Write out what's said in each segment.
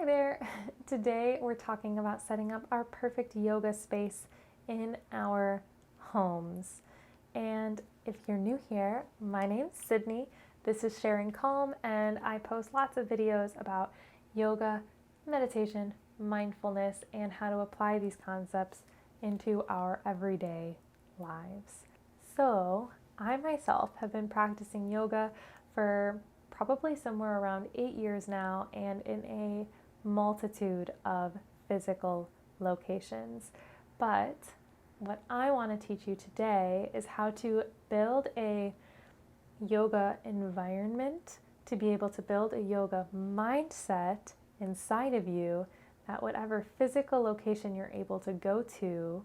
Hi there. Today we're talking about setting up our perfect yoga space in our homes. And if you're new here, my name's Sydney. This is Sharing Calm, and I post lots of videos about yoga, meditation, mindfulness, and how to apply these concepts into our everyday lives. So, I myself have been practicing yoga for probably somewhere around 8 years now, and in a multitude of physical locations. But what I want to teach you today is how to build a yoga environment, to be able to build a yoga mindset inside of you, that whatever physical location you're able to go to,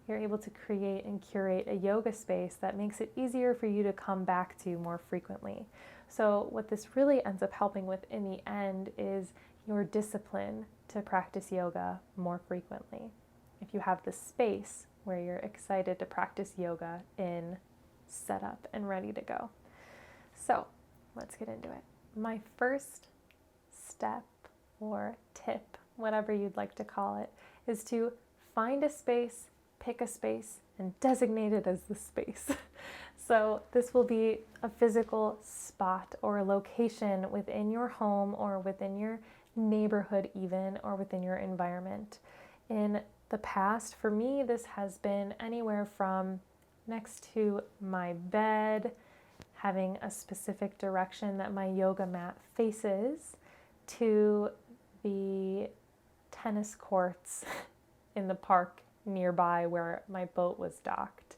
you're able to create and curate a yoga space that makes it easier for you to come back to more frequently. So what this really ends up helping with in the end is your discipline to practice yoga more frequently. If you have the space where you're excited to practice yoga in, set up and ready to go. So let's get into it. My first step or tip, whatever you'd like to call it, is to find a space, pick a space, and designate it as the space. So this will be a physical spot or a location within your home or within your neighborhood even, or within your environment. In the past, for me, this has been anywhere from next to my bed, having a specific direction that my yoga mat faces, to the tennis courts in the park nearby where my boat was docked,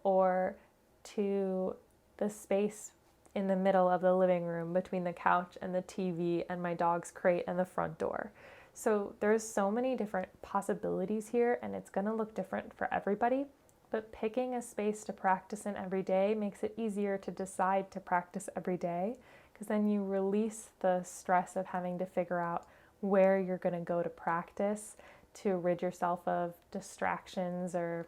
or to the space in the middle of the living room between the couch and the TV and my dog's crate and the front door. So there's so many different possibilities here, and it's going to look different for everybody, but picking a space to practice in every day makes it easier to decide to practice every day, because then you release the stress of having to figure out where you're going to go to practice, to rid yourself of distractions or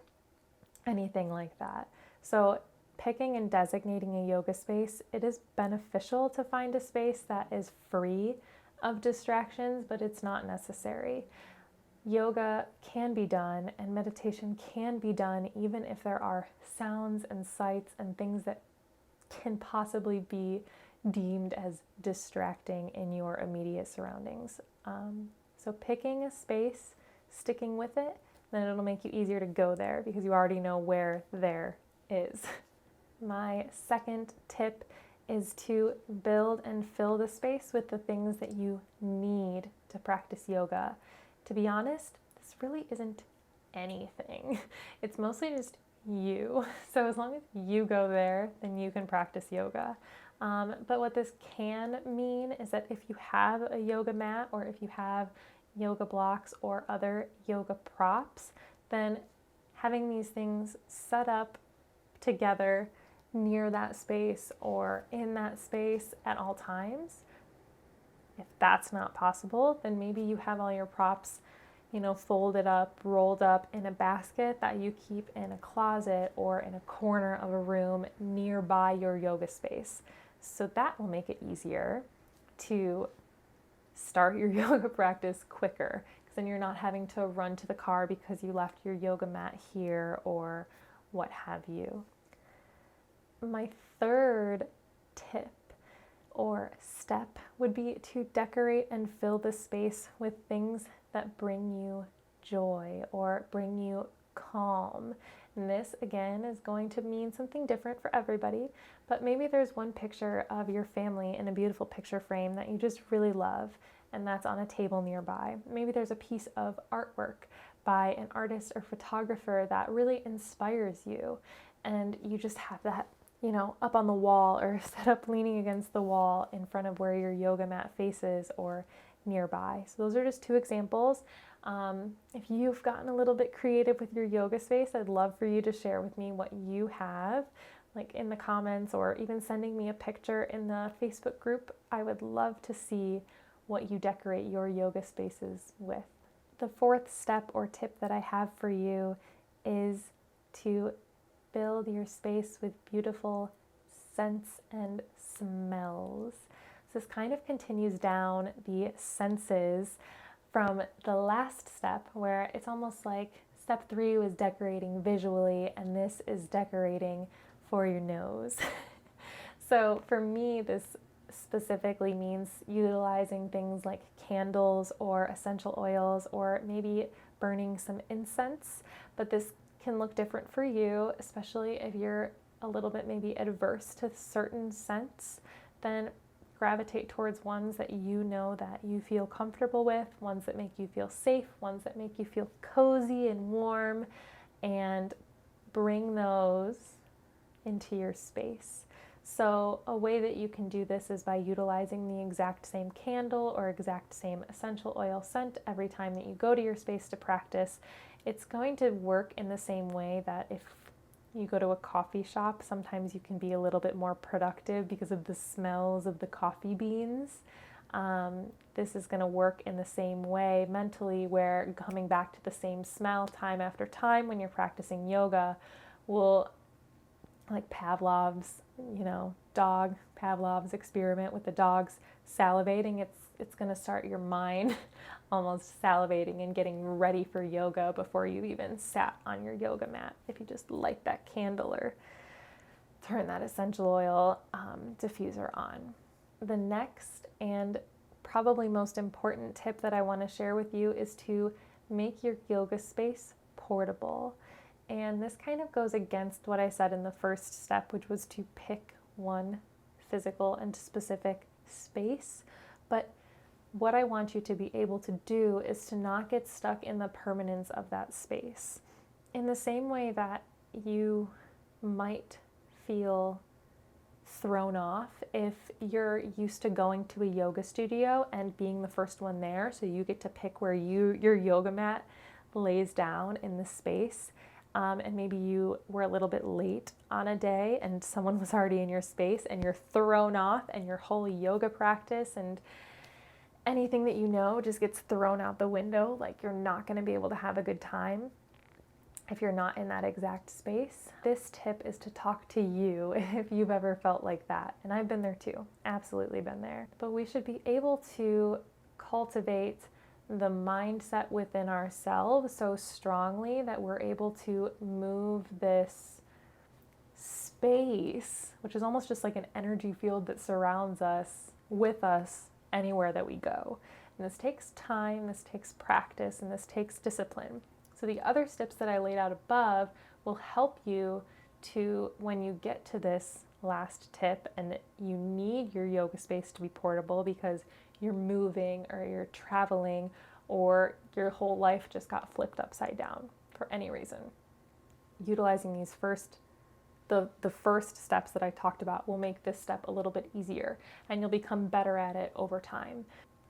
anything like that. So picking and designating a yoga space, it is beneficial to find a space that is free of distractions, but it's not necessary. Yoga can be done and meditation can be done even if there are sounds and sights and things that can possibly be deemed as distracting in your immediate surroundings. So picking a space, sticking with it, then it'll make you easier to go there because you already know where there is. My second tip is to build and fill the space with the things that you need to practice yoga. To be honest, this really isn't anything. It's mostly just you. So as long as you go there, then you can practice yoga. But what this can mean is that if you have a yoga mat, or if you have yoga blocks or other yoga props, then having these things set up together near that space or in that space at all times. If that's not possible, then maybe you have all your props, folded up, rolled up in a basket that you keep in a closet or in a corner of a room nearby your yoga space. So that will make it easier to start your yoga practice quicker, because then you're not having to run to the car because you left your yoga mat here or what have you. My third tip or step would be to decorate and fill the space with things that bring you joy or bring you calm. And this, again, is going to mean something different for everybody, but maybe there's one picture of your family in a beautiful picture frame that you just really love, and that's on a table nearby. Maybe there's a piece of artwork by an artist or photographer that really inspires you, and you just have that up on the wall or set up leaning against the wall in front of where your yoga mat faces or nearby. So those are just two examples. If you've gotten a little bit creative with your yoga space, I'd love for you to share with me what you have, like in the comments, or even sending me a picture in the Facebook group. I would love to see what you decorate your yoga spaces with. The fourth step or tip that I have for you is to build your space with beautiful scents and smells. So this kind of continues down the senses from the last step, where it's almost like step 3 was decorating visually, and this is decorating for your nose. So for me, this specifically means utilizing things like candles or essential oils, or maybe burning some incense, but this can look different for you, especially if you're a little bit maybe adverse to certain scents. Then gravitate towards ones that you know that you feel comfortable with, ones that make you feel safe, ones that make you feel cozy and warm, and bring those into your space. So a way that you can do this is by utilizing the exact same candle or exact same essential oil scent every time that you go to your space to practice. It's going to work in the same way that if you go to a coffee shop, sometimes you can be a little bit more productive because of the smells of the coffee beans. This is going to work in the same way mentally, where coming back to the same smell time after time when you're practicing yoga will, like Pavlov's, Pavlov's experiment with the dogs salivating, it's going to start your mind almost salivating and getting ready for yoga before you even sat on your yoga mat. If you just light that candle or turn that essential oil diffuser on. The next and probably most important tip that I want to share with you is to make your yoga space portable. And this kind of goes against what I said in the first step, which was to pick one physical and specific space. But what I want you to be able to do is to not get stuck in the permanence of that space. In the same way that you might feel thrown off if you're used to going to a yoga studio and being the first one there, so you get to pick where your yoga mat lays down in the space. And maybe you were a little bit late on a day and someone was already in your space and you're thrown off, and your whole yoga practice and anything that you know just gets thrown out the window. Like, you're not going to be able to have a good time if you're not in that exact space. This tip is to talk to you if you've ever felt like that. And I've been there too, absolutely been there. But we should be able to cultivate the mindset within ourselves so strongly that we're able to move this space, which is almost just like an energy field that surrounds us, with us anywhere that we go. And this takes time, this takes practice, and this takes discipline. So the other steps that I laid out above will help you to, when you get to this last tip and you need your yoga space to be portable because you're moving or you're traveling or your whole life just got flipped upside down for any reason. Utilizing these the first steps that I talked about will make this step a little bit easier, and you'll become better at it over time.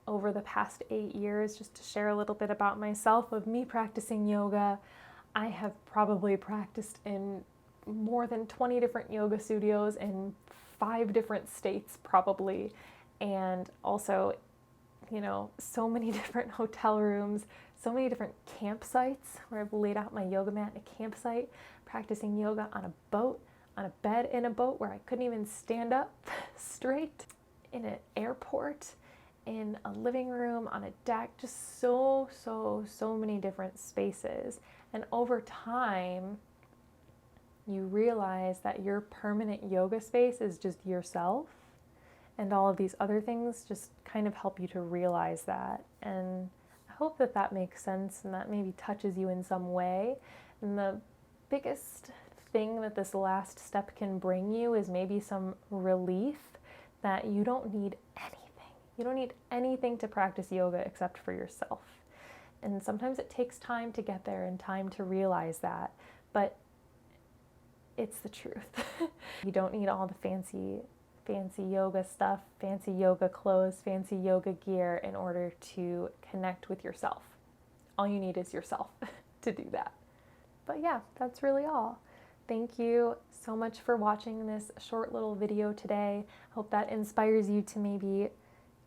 Over the past 8 years, just to share a little bit about myself, of me practicing yoga, I have probably practiced in more than 20 different yoga studios in 5 different states probably, and also, so many different hotel rooms, so many different campsites where I've laid out my yoga mat in a campsite, practicing yoga on a boat, on a bed in a boat where I couldn't even stand up straight, in an airport, in a living room, on a deck, just so many different spaces. And over time, you realize that your permanent yoga space is just yourself, and all of these other things just kind of help you to realize that. And I hope that that makes sense and that maybe touches you in some way. And the biggest thing that this last step can bring you is maybe some relief that you don't need anything. You don't need anything to practice yoga except for yourself. And sometimes it takes time to get there and time to realize that, but it's the truth. You don't need all the fancy yoga stuff, fancy yoga clothes, fancy yoga gear in order to connect with yourself. All you need is yourself to do that. But yeah, that's really all. Thank you so much for watching this short little video today. Hope that inspires you to maybe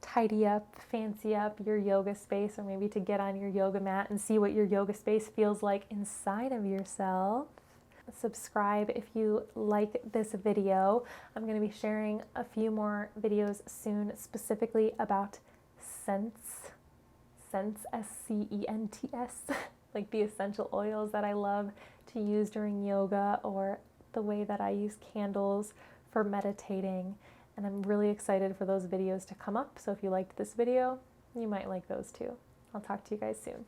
tidy up, fancy up your yoga space, or maybe to get on your yoga mat and see what your yoga space feels like inside of yourself. Subscribe if you like this video. I'm going to be sharing a few more videos soon, specifically about scents. scents, scents, like the essential oils that I love to use during yoga, or the way that I use candles for meditating. And I'm really excited for those videos to come up. So if you liked this video, you might like those too. I'll talk to you guys soon.